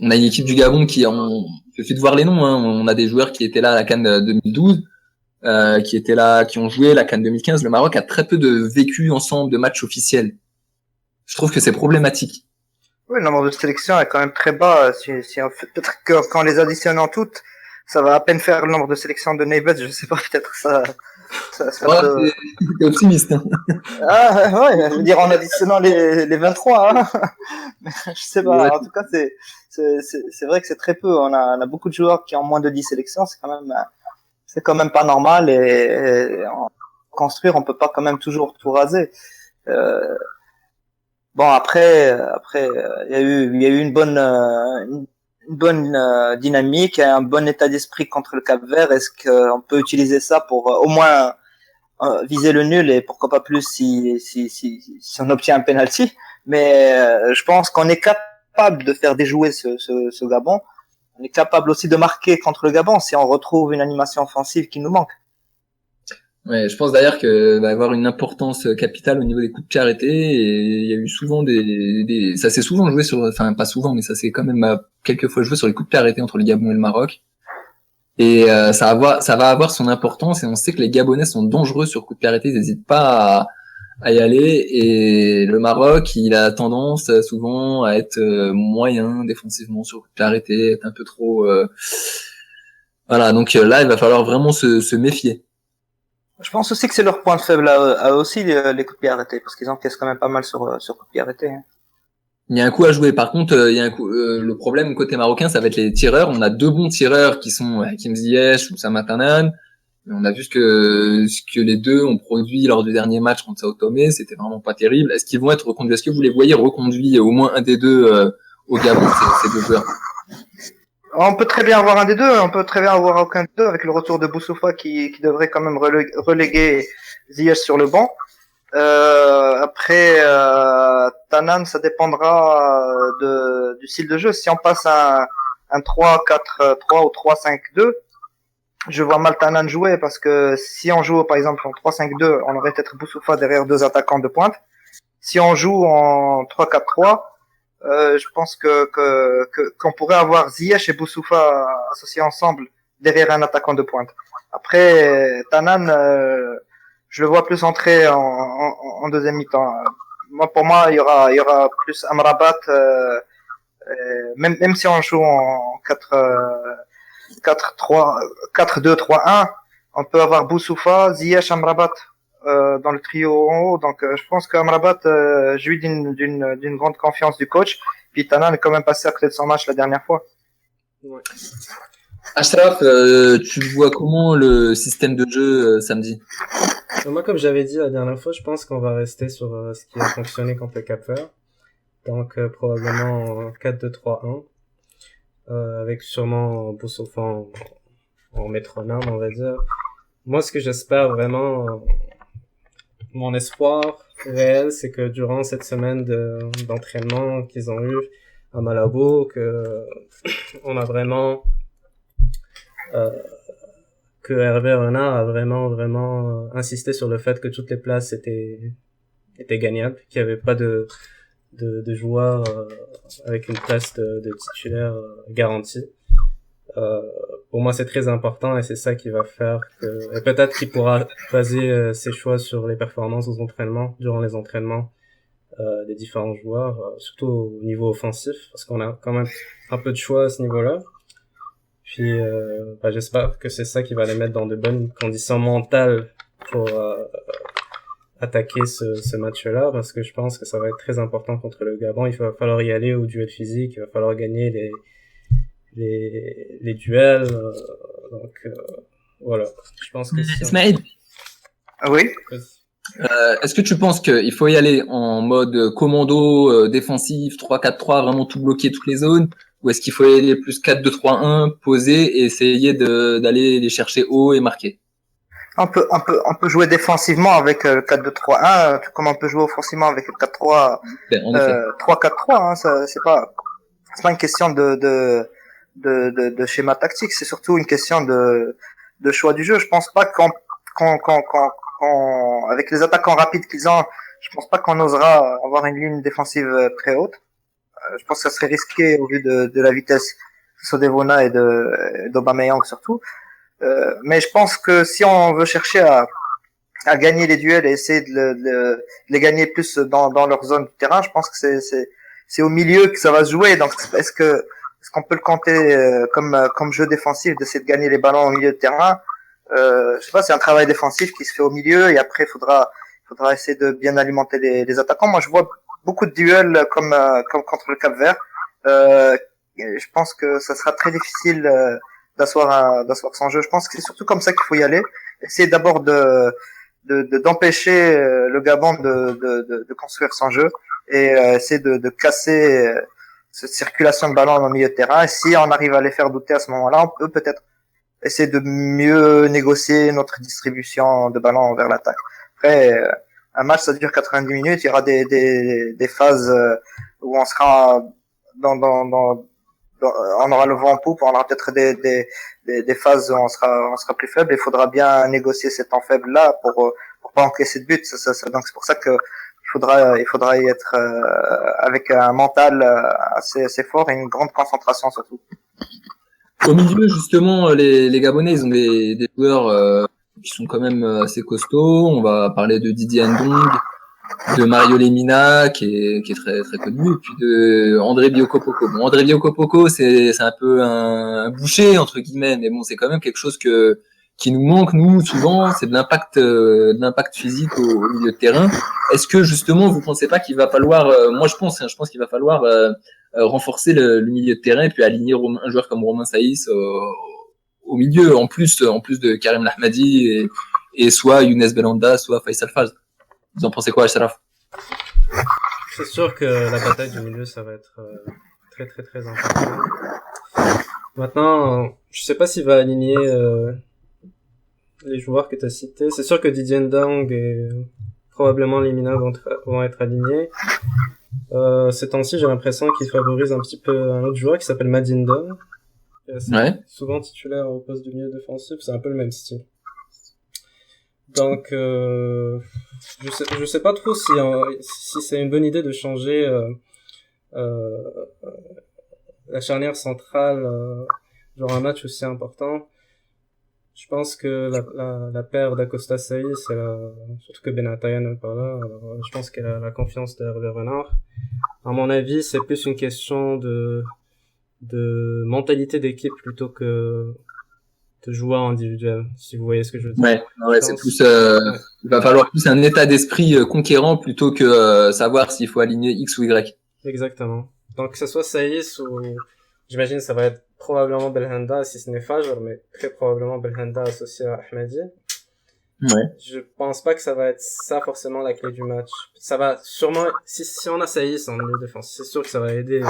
On a une équipe du Gabon il suffit de voir les noms, hein. On a des joueurs qui étaient là à la CAN 2012, qui ont joué la CAN 2015. Le Maroc a très peu de vécu ensemble, de matchs officiels. Je trouve que c'est problématique. Oui, le nombre de sélections est quand même très bas. Peut-être que quand on les additionne en toutes, ça va à peine faire le nombre de sélections de Neyvet. Je sais pas, peut-être ça ouais, t'es optimiste. Hein. Ah, ouais, je veux dire, en additionnant les 23, hein. Je sais pas. Ouais. En tout cas, c'est vrai que c'est très peu. On a beaucoup de joueurs qui ont moins de 10 sélections. C'est quand même pas normal, et en construire, on peut pas quand même toujours tout raser. Bon, après, il y a eu une bonne dynamique et un bon état d'esprit contre le Cap-Vert. Est-ce qu'on peut utiliser ça pour au moins viser le nul et pourquoi pas plus si on obtient un penalty. Mais je pense qu'on est capable de faire déjouer ce Gabon. On est capable aussi de marquer contre le Gabon si on retrouve une animation offensive qui nous manque. Ouais, je pense d'ailleurs que va avoir une importance capitale au niveau des coups de pied arrêtés, et il y a eu souvent ça s'est souvent joué sur, enfin pas souvent, mais ça s'est quand même quelques fois joué sur les coups de pied arrêtés entre le Gabon et le Maroc. Et ça va avoir son importance, et on sait que les Gabonais sont dangereux sur coups de pied arrêtés, ils n'hésitent pas à y aller, et le Maroc, il a tendance souvent à être moyen défensivement sur coups de pied arrêtés, être un peu trop voilà, donc là il va falloir vraiment se méfier. Je pense aussi que c'est leur point faible à eux aussi, les coups de pied arrêtés, parce qu'ils encaissent quand même pas mal sur coups de pied arrêtés. Hein. Il y a un coup à jouer. Par contre, il y a le problème côté marocain, ça va être les tireurs. On a deux bons tireurs qui sont Hakim Ziyech ou Samatanan. On a vu ce que les deux ont produit lors du dernier match contre Sao Tomé. C'était vraiment pas terrible. Est-ce qu'ils vont être reconduits? Est-ce que vous les voyez reconduits au moins un des deux au Gabon, ces deux joueurs? On peut très bien avoir un des deux, on peut très bien avoir aucun des deux avec le retour de Boussoufa qui devrait quand même reléguer Ziyech sur le banc. Après, Tanan, ça dépendra du style de jeu. Si on passe un 3-4-3 ou 3-5-2, je vois mal Tanan jouer parce que si on joue par exemple en 3-5-2, on aurait peut-être Boussoufa derrière deux attaquants de pointe. Si on joue en 3-4-3, je pense qu'on pourrait avoir Ziyech et Boussoufa associés ensemble derrière un attaquant de pointe. Après, Tanan, je le vois plus entrer en deuxième mi-temps. Pour moi, il y aura plus Amrabat, même si on joue en 4-2-3-1, on peut avoir Boussoufa, Ziyech, Amrabat dans le trio en haut. Donc, je pense qu'Amrabat jouit d'une grande confiance du coach. Puis Tanan est quand même passé à côté de son match la dernière fois. Ouais. Achraf, tu vois comment le système de jeu samedi? Moi, comme j'avais dit la dernière fois, je pense qu'on va rester sur ce qui a fonctionné contre le Cap-Vert. Donc, probablement 4-2-3-1. Avec sûrement Boussoufa en métronome, on va dire. Moi, ce que j'espère vraiment, mon espoir réel, c'est que durant cette semaine d'entraînement qu'ils ont eu à Malabo, que on a vraiment que Hervé Renard a vraiment insisté sur le fait que toutes les places étaient gagnables, qu'il n'y avait pas de joueurs avec une place de titulaire garantie. Pour moi, c'est très important et c'est ça qui va faire que, et peut-être qu'il pourra baser ses choix sur les performances aux entraînements, durant les entraînements des différents joueurs, surtout au niveau offensif, parce qu'on a quand même un peu de choix à ce niveau-là. Puis, j'espère que c'est ça qui va les mettre dans de bonnes conditions mentales pour attaquer ce match-là, parce que je pense que ça va être très important contre le Gabon. Il va falloir y aller au duel physique, il va falloir gagner les duels. Donc, voilà. Je pense que Ismaël, oui. est-ce que tu penses qu'il faut y aller en mode commando défensif, 3-4-3, vraiment tout bloquer toutes les zones, ou est-ce qu'il faut y aller plus 4-2-3-1, poser et essayer d'aller les chercher haut et marquer? On peut jouer défensivement avec le 4-2-3-1, comme on peut jouer offensivement avec le 4-3, 3-4-3. Hein, c'est pas une question de schéma tactique, c'est surtout une question de choix du jeu. Je pense pas avec les attaquants rapides qu'ils ont, je pense pas qu'on osera avoir une ligne défensive très haute. Je pense que ça serait risqué au vu de la vitesse de Sodevona et d'Aubameyang surtout. Mais je pense que si on veut chercher à gagner les duels et essayer de les gagner plus dans leur zone de terrain, je pense que c'est au milieu que ça va se jouer. Donc est-ce qu'on peut le compter comme jeu défensif d'essayer de gagner les ballons au milieu de terrain? Je sais pas, c'est un travail défensif qui se fait au milieu et après il faudra essayer de bien alimenter les attaquants. Moi, je vois beaucoup de duels comme contre le Cap-Vert. Je pense que ça sera très difficile d'asseoir son jeu. Je pense que c'est surtout comme ça qu'il faut y aller. Essayer d'abord d'empêcher le Gabon de construire son jeu et essayer de casser cette circulation de ballon dans le milieu de terrain. Et si on arrive à les faire douter à ce moment-là, on peut peut-être essayer de mieux négocier notre distribution de ballon vers l'attaque. Après, un match, ça dure 90 minutes. Il y aura des phases où on sera on aura le vent en poupe, on aura peut-être des phases où on sera plus faible. Il faudra bien négocier ces temps faibles là pour pas encaisser de but. Donc c'est pour ça que il faudra y être avec un mental assez fort et une grande concentration surtout. Au milieu, justement, les Gabonais, ils ont des joueurs qui sont quand même assez costauds. On va parler de Didier Ndong, de Mario Lemina, qui est très très connu, et puis de André Biokopoko. Bon, André Biokopoko, c'est un peu un boucher entre guillemets, mais bon, c'est quand même quelque chose qui nous manque nous souvent, c'est de l'impact physique au milieu de terrain. Est-ce que justement vous pensez pas qu'il va falloir, moi je pense qu'il va falloir renforcer le milieu de terrain et puis aligner un joueur comme Romain Saïs au milieu, en plus de Karim Lahmadi et soit Younes Belhanda, soit Faisal Faz. Vous en pensez quoi, Ashraf? C'est sûr que la bataille du milieu, ça va être très très très important. Maintenant, je sais pas s'il va aligner les joueurs que tu as cités. C'est sûr que Didier Ndong et probablement Lemina vont être alignés. Ces temps-ci, j'ai l'impression qu'il favorise un petit peu un autre joueur qui s'appelle Madinda. Ouais. Souvent titulaire au poste de milieu défensif, c'est un peu le même style. Donc, je sais pas trop si c'est une bonne idée de changer la charnière centrale genre un match aussi important. Je pense que la paire d'Acosta Saïs, surtout que Benatia n'est pas là, alors je pense qu'elle a la confiance d'Hervé Renard. À mon avis, c'est plus une question de mentalité d'équipe plutôt que de joueurs individuels, si vous voyez ce que je veux dire. Ouais, c'est plus il va falloir plus un état d'esprit conquérant plutôt que savoir s'il faut aligner X ou Y. Exactement. Donc que ce soit Saïs ou j'imagine ça va être probablement Belhanda si ce n'est Fajr, mais très probablement Belhanda associé à Ahmadi. Ouais. Je pense pas que ça va être ça forcément la clé du match. Ça va sûrement, si on a Saïs en milieu de défense, c'est sûr que ça va aider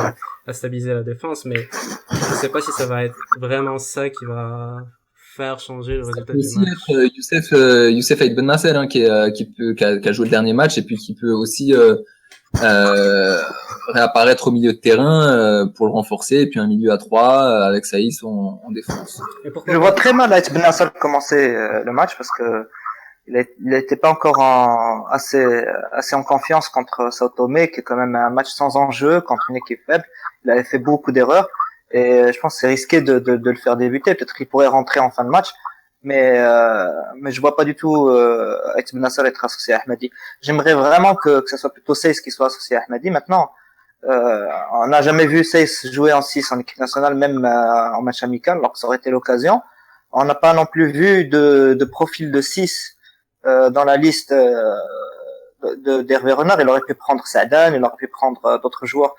à stabiliser la défense, mais je sais pas si ça va être vraiment ça qui va faire changer le résultat du match. Être Youssef Aïd Ben Nasser, hein, qui a joué le dernier match et puis qui peut aussi réapparaître au milieu de terrain pour le renforcer, et puis un milieu à 3 avec Saïs en défense. Je vois très mal Aïd Ben Nasser commencer le match parce que il n'était pas encore assez en confiance contre Sao Tomé, qui est quand même un match sans enjeu contre une équipe faible. Il avait fait beaucoup d'erreurs et je pense que c'est risqué de le faire débuter. Peut-être qu'il pourrait rentrer en fin de match, mais je vois pas du tout Aïd Ben Nasser être associé à Ahmadi. J'aimerais vraiment que ça soit plutôt Saïs qui soit associé à Ahmadi. Maintenant, on n'a jamais vu Saïs jouer en 6 en équipe nationale, même en match amical, alors que ça aurait été l'occasion. On n'a pas non plus vu de profil de 6 dans la liste d'Hervé Renard. Il aurait pu prendre Saadan, il aurait pu prendre d'autres joueurs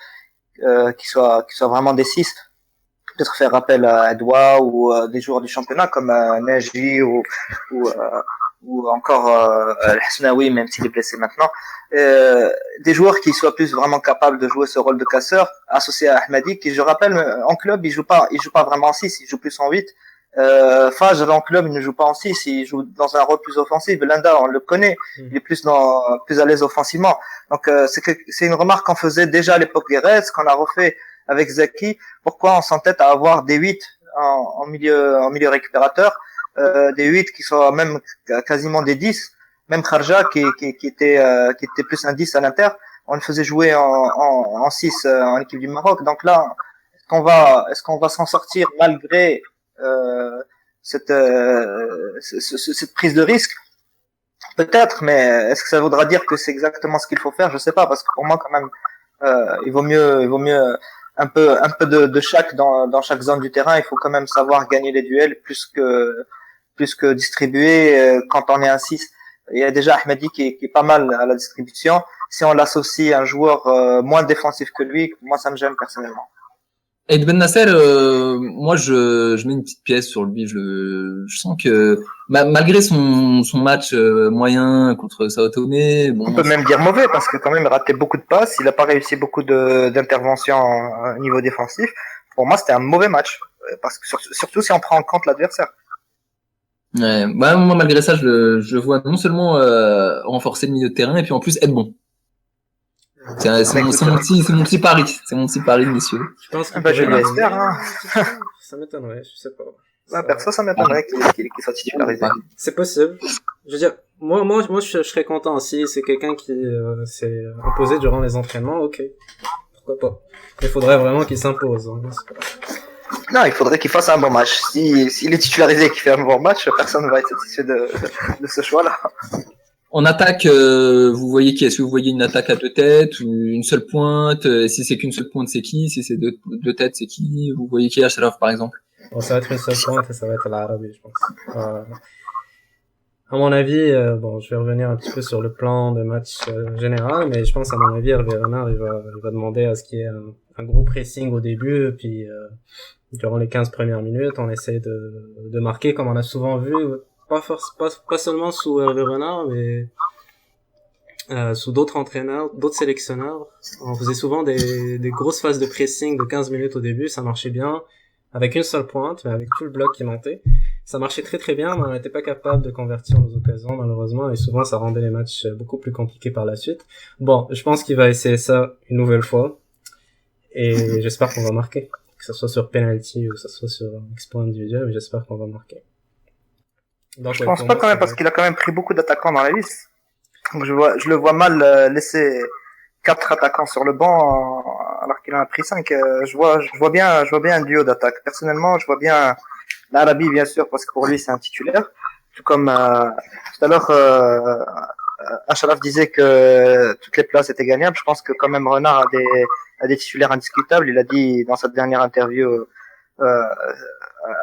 qui soient vraiment des 6. Peut-être faire appel à Edouard ou des joueurs du championnat comme Naji ou encore Hasnaoui, même s'il est blessé maintenant. Des joueurs qui soient plus vraiment capables de jouer ce rôle de casseur, associé à Ahmadi, qui, je rappelle, en club, il joue pas vraiment en 6, il joue plus en 8. Fajr en club, il ne joue pas en 6, il joue dans un rôle plus offensif. Belhanda, on le connaît, il est plus à l'aise offensivement. Donc c'est une remarque qu'on faisait déjà à l'époque Guérez, qu'on a refait avec Zaki. Pourquoi on s'entête à avoir des 8 en milieu récupérateur, des 8 qui sont même quasiment des 10, même Kharja qui était plus un 10 à l'Inter, on le faisait jouer en 6 en équipe du Maroc. Donc là, est-ce qu'on va s'en sortir malgré cette prise de risque? Peut-être, mais est-ce que ça voudra dire que c'est exactement ce qu'il faut faire? Je sais pas, parce que pour moi quand même il vaut mieux un peu de chaque dans chaque zone du terrain. Il faut quand même savoir gagner les duels plus que distribuer quand on est un 6. Il y a déjà Ahmadi qui est pas mal à la distribution. Si on l'associe à un joueur moins défensif que lui, moi ça me gêne personnellement. Aïd Ben Nasser, moi je mets une petite pièce sur lui. Je sens que malgré son match moyen contre Sao Tomé, bon, on peut même dire mauvais parce que quand même il ratait beaucoup de passes, il a pas réussi beaucoup d'interventions au niveau défensif. Pour moi c'était un mauvais match parce que surtout si on prend en compte l'adversaire. Ouais. Bah, moi, malgré ça, je vois non seulement renforcer le milieu de terrain, et puis en plus être bon. Bah, écoute, C'est mon petit pari. C'est mon petit pari, messieurs. Je pense qu'il bah, je pourrait devenir l'espère, hein. titulaire. Ça m'étonnerait, je sais pas. Bah, Ça- perso, ça m'étonnerait qu'il soit titularisé. C'est possible. Je veux dire, moi, je serais content si c'est quelqu'un qui s'est imposé durant les entraînements, ok. Pourquoi pas. Il faudrait vraiment qu'il s'impose. Hein. Non, il faudrait qu'il fasse un bon match. S'il est titularisé et qu'il fait un bon match, personne ne va être satisfait de ce choix-là. En attaque, vous voyez qui? Est-ce que vous voyez une attaque à deux têtes ou une seule pointe? Si c'est qu'une seule pointe, c'est qui? Si c'est deux têtes, c'est qui? Vous voyez qui, Achraf, par exemple? Bon, ça va être une seule pointe et ça va être l'Arabie, je pense. À mon avis, bon, je vais revenir un petit peu sur le plan de match général, mais je pense à mon avis, Hervé Renard, il va demander à ce qu'il y ait un gros pressing au début, puis durant les 15 premières minutes, on essaie de marquer comme on a souvent vu, pas seulement sous Hervé Renard, mais sous d'autres entraîneurs, d'autres sélectionneurs. On faisait souvent des grosses phases de pressing de 15 minutes au début, ça marchait bien, avec une seule pointe, mais avec tout le bloc qui montait. Ça marchait très très bien, mais on n'était pas capable de convertir nos occasions, malheureusement, et souvent ça rendait les matchs beaucoup plus compliqués par la suite. Bon, je pense qu'il va essayer ça une nouvelle fois, et j'espère qu'on va marquer. Que ce soit sur penalty ou que ce soit sur exploit individuel, mais j'espère qu'on va marquer. Donc, Je pense pas quand même, parce qu'il a quand même pris beaucoup d'attaquants dans la liste. Donc je le vois mal laisser 4 attaquants sur le banc alors qu'il en a pris 5. Je vois bien un duo d'attaque. Personnellement, je vois bien l'Arabie, bien sûr, parce que pour lui c'est un titulaire. Tout comme tout à l'heure, Achraf disait que toutes les places étaient gagnables. Je pense que quand même Renard a des titulaires indiscutables. Il a dit dans sa dernière interview à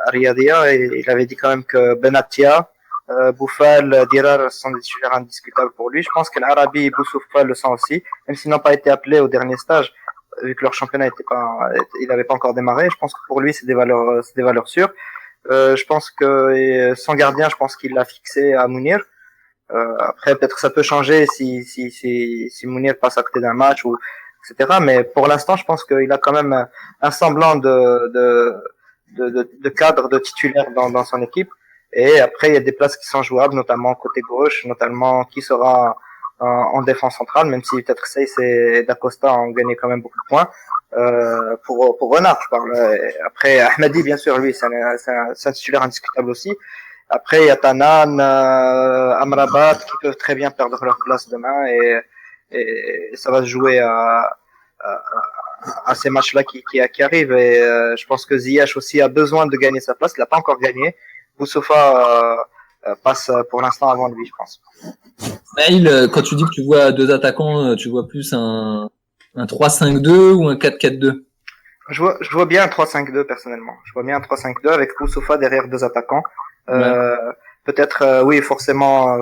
Riyadiyya, et il avait dit quand même que Benatia, Boufal, Dirar sont des titulaires indiscutables pour lui. Je pense que l'Arabie et Boussoufal le sont aussi, même s'ils n'ont pas été appelés au dernier stage, vu que leur championnat il n'avait pas encore démarré. Je pense que pour lui c'est des valeurs sûres. Je pense que son gardien, je pense qu'il l'a fixé à Mounir. Après, peut-être ça peut changer si Mounir passe à côté d'un match ou etc. Mais pour l'instant, je pense qu'il a quand même un semblant de cadre, de titulaire dans son équipe. Et après, il y a des places qui sont jouables, notamment côté gauche, notamment qui sera en défense centrale, même si peut-être Seyss et Dacosta ont gagné quand même beaucoup de points. Pour Renard, je parle. Après, Ahmadi, bien sûr, lui, c'est un titulaire indiscutable aussi. Après, il y a Tanan, Amrabat, qui peuvent très bien perdre leur place demain, et ça va se jouer à ces matchs-là qui arrivent. Et je pense que Ziyech aussi a besoin de gagner sa place. Il n'a pas encore gagné. Boussoufa passe pour l'instant avant lui, je pense. Maël, quand tu dis que tu vois deux attaquants, tu vois plus un 3-5-2 ou un 4-4-2? Je vois bien un 3-5-2 personnellement. Je vois bien un 3-5-2 avec Boussoufa derrière deux attaquants. Peut-être, oui, forcément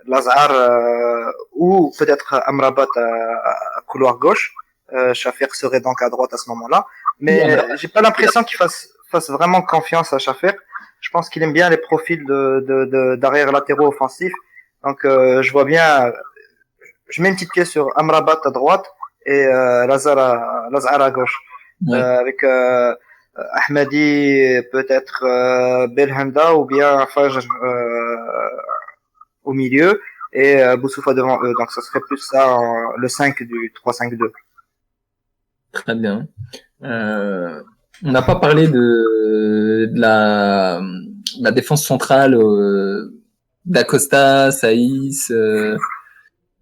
Lazare ou peut-être Amrabat à couloir gauche. Chafer serait donc à droite à ce moment-là. Mais j'ai pas l'impression qu'il fasse vraiment confiance à Chafer. Je pense qu'il aime bien les profils d'arrière latéraux offensifs. Donc je vois bien, je mets une petite pièce sur Amrabat à droite et Lazare à gauche. Avec Ahmadi, peut-être Belhanda ou bien Fajr au milieu et Boussoufa devant eux. Donc ça serait plus ça le 5 du 3-5-2. Très bien. On n'a pas parlé de la défense centrale d'Acosta, Saïs,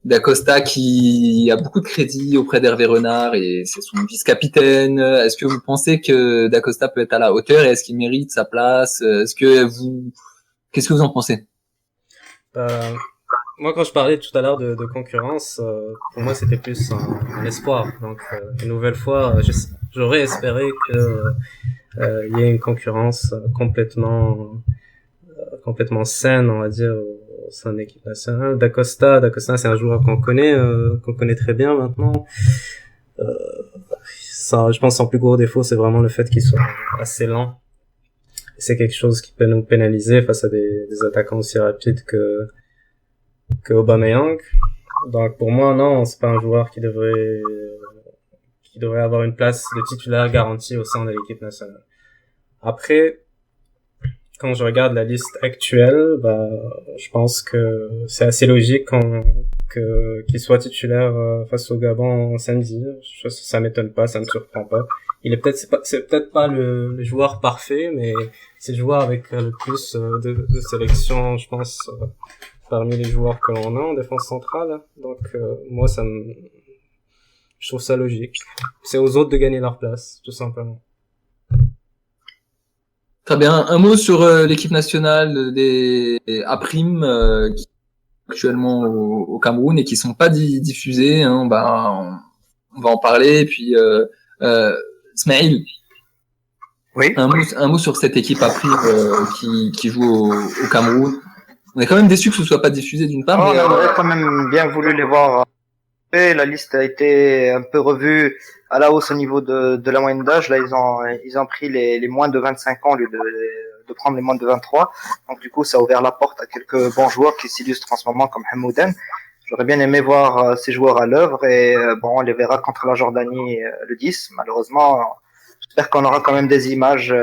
d'Acosta qui a beaucoup de crédit auprès d'Hervé Renard et c'est son vice-capitaine. Est-ce que vous pensez que d'Acosta peut être à la hauteur et est-ce qu'il mérite sa place? Qu'est-ce que vous en pensez? Moi, quand je parlais tout à l'heure de concurrence, pour moi, c'était plus un espoir. Donc, une nouvelle fois, j'aurais espéré que il y ait une concurrence complètement saine, on va dire, au sein de l'équipe nationale. D'Acosta, c'est un joueur qu'on connaît très bien maintenant. Ça, je pense, son plus gros défaut, c'est vraiment le fait qu'il soit assez lent. C'est quelque chose qui peut nous pénaliser face à des attaquants aussi rapides que Aubameyang. Donc pour moi, non, c'est pas un joueur qui devrait avoir une place de titulaire garantie au sein de l'équipe nationale. Après, quand je regarde la liste actuelle, bah, je pense que c'est assez logique qu'il soit titulaire face au Gabon samedi. Ça m'étonne pas, ça me surprend pas. C'est peut-être pas le joueur parfait, mais c'est le joueur avec le plus de sélection, je pense, parmi les joueurs que l'on a en défense centrale. Donc moi, je trouve ça logique. C'est aux autres de gagner leur place, tout simplement. Très bien. Un mot sur l'équipe nationale des A', qui sont actuellement au Cameroun et qui sont pas diffusés. Hein. On va en parler. Et puis, Smaïl. Oui. Un mot sur cette équipe A' qui joue au Cameroun. On est quand même déçus que ce soit pas diffusé d'une part. On aurait quand même bien voulu les voir. Et la liste a été un peu revue à la hausse au niveau de la moyenne d'âge. Là, ils ont pris les moins de 25 ans au lieu de prendre les moins de 23. Donc, du coup, ça a ouvert la porte à quelques bons joueurs qui s'illustrent en ce moment comme Hamouden. J'aurais bien aimé voir ces joueurs à l'œuvre et bon, on les verra contre la Jordanie le 10. Malheureusement, j'espère qu'on aura quand même des images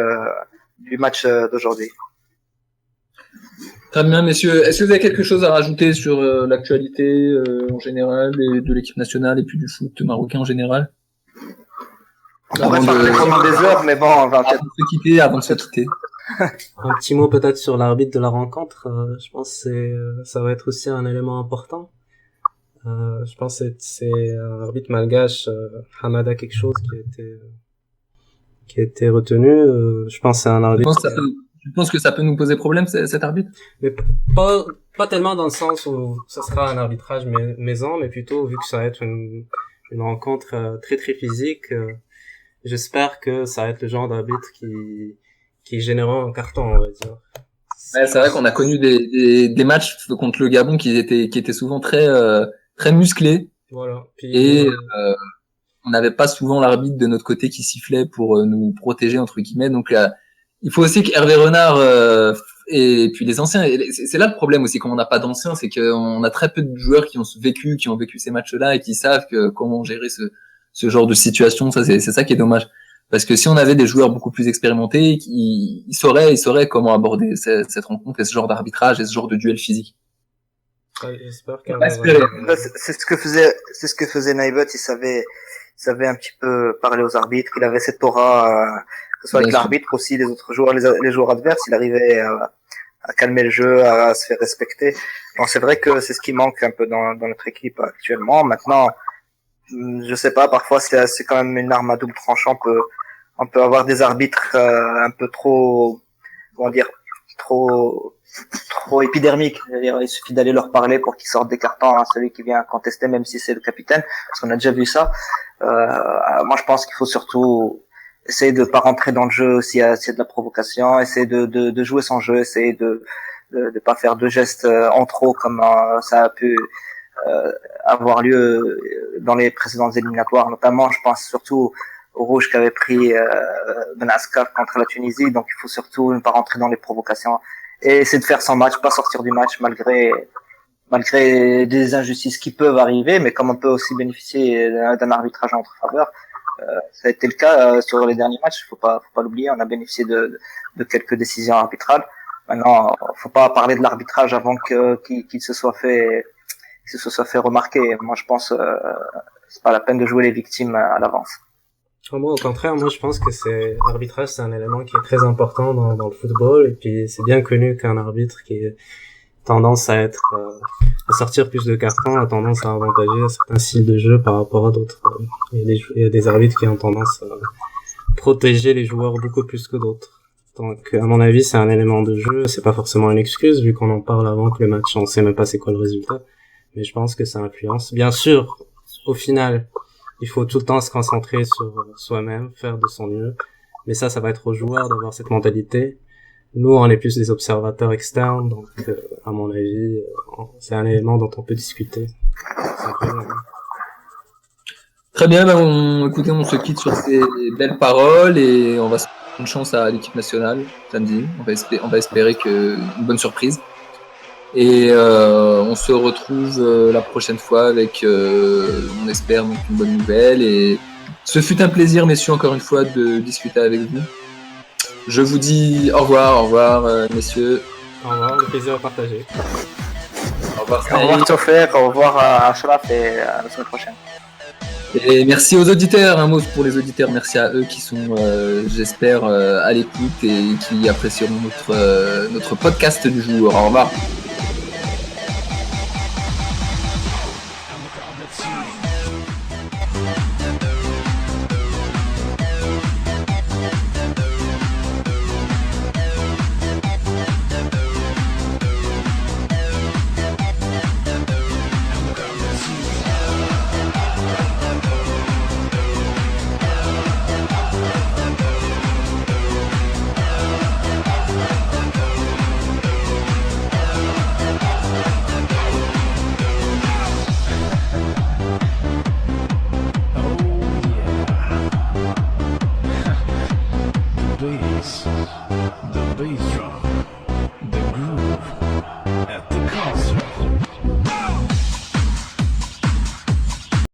du match d'aujourd'hui. Très bien, messieurs. Est-ce que vous avez quelque chose à rajouter sur l'actualité en général et de l'équipe nationale et puis du foot marocain en général? On pourrait parler pendant des heures, mais bon, on va peut-être avant de se quitter. Un petit mot peut-être sur l'arbitre de la rencontre. Je pense que ça va être aussi un élément important. Je pense que c'est un arbitre malgache, Hamada quelque chose qui a été retenu. Je pense que c'est un arbitre. Je pense que ça peut nous poser problème, cet arbitre? Mais pas tellement dans le sens où ça sera un arbitrage maison, mais plutôt vu que ça va être une rencontre très très physique. J'espère que ça va être le genre d'arbitre qui générera un carton, on va dire. Ouais, c'est vrai qu'on a connu des matchs contre le Gabon qui étaient souvent très musclés. Voilà. Puis, et on n'avait pas souvent l'arbitre de notre côté qui sifflait pour nous protéger entre guillemets. Donc il faut aussi qu'Hervé Renard et puis les anciens. C'est là le problème aussi quand on n'a pas d'anciens, c'est qu'on a très peu de joueurs qui ont vécu ces matchs-là et qui savent comment gérer ce genre de situation. Ça c'est ça qui est dommage. Parce que si on avait des joueurs beaucoup plus expérimentés, ils sauraient comment aborder cette rencontre et ce genre d'arbitrage et ce genre de duel physique. J'espère c'est ce que faisait Naïbet. Il savait un petit peu parler aux arbitres. Il avait cette aura, que ce soit avec l'arbitre aussi, les autres joueurs, les joueurs adverses. Il arrivait à calmer le jeu, à se faire respecter. Donc c'est vrai que c'est ce qui manque un peu dans notre équipe actuellement. Maintenant, je sais pas, parfois c'est quand même une arme à double tranchant. On peut avoir des arbitres un peu trop, comment dire, trop épidermiques. C'est-à-dire, il suffit d'aller leur parler pour qu'ils sortent des cartons à celui qui vient contester, même si c'est le capitaine, parce qu'on a déjà vu ça. Moi, je pense qu'il faut surtout essayer de pas rentrer dans le jeu s'il y a de la provocation, essayer de jouer son jeu, essayer de pas faire de gestes en trop comme ça a pu avoir lieu dans les précédentes éliminatoires. Notamment, je pense surtout au rouge qu'avait pris Benaskar contre la Tunisie. Donc, il faut surtout ne pas rentrer dans les provocations et essayer de faire son match, pas sortir du match malgré des injustices qui peuvent arriver, mais comme on peut aussi bénéficier d'un arbitrage en notre faveur. Ça a été le cas sur les derniers matchs, faut pas l'oublier, on a bénéficié de quelques décisions arbitrales. Maintenant, faut pas parler de l'arbitrage avant qu'il se soit fait remarquer. Moi, je pense c'est pas la peine de jouer les victimes à l'avance. Moi, au contraire, je pense que l'arbitrage, c'est un élément qui est très important dans le football, et puis c'est bien connu qu'un arbitre qui a tendance à sortir plus de cartons, a tendance à avantager certains styles de jeu par rapport à d'autres. Il y a des arbitres qui ont tendance à protéger les joueurs beaucoup plus que d'autres. Donc, à mon avis, c'est un élément de jeu, c'est pas forcément une excuse, vu qu'on en parle avant que le match, on sait même pas c'est quoi le résultat. Mais je pense que ça influence. Bien sûr, au final, il faut tout le temps se concentrer sur soi-même, faire de son mieux. Mais ça va être aux joueurs d'avoir cette mentalité. Nous, on est plus des observateurs externes, donc à mon avis, c'est un élément dont on peut discuter. Très bien, écoutez, on se quitte sur ces belles paroles et on va souhaiter une chance à l'équipe nationale samedi. On va espérer une bonne surprise. Et on se retrouve la prochaine fois avec, on espère, donc une bonne nouvelle. Et ce fut un plaisir, messieurs, encore une fois, de discuter avec vous. Je vous dis au revoir messieurs. Au revoir, le plaisir à partager. Au revoir Au revoir Sofer, au revoir à Ashraf et à la semaine prochaine. Et merci aux auditeurs, un mot pour les auditeurs, merci à eux qui sont, j'espère, à l'écoute et qui apprécieront notre podcast du jour. Au revoir.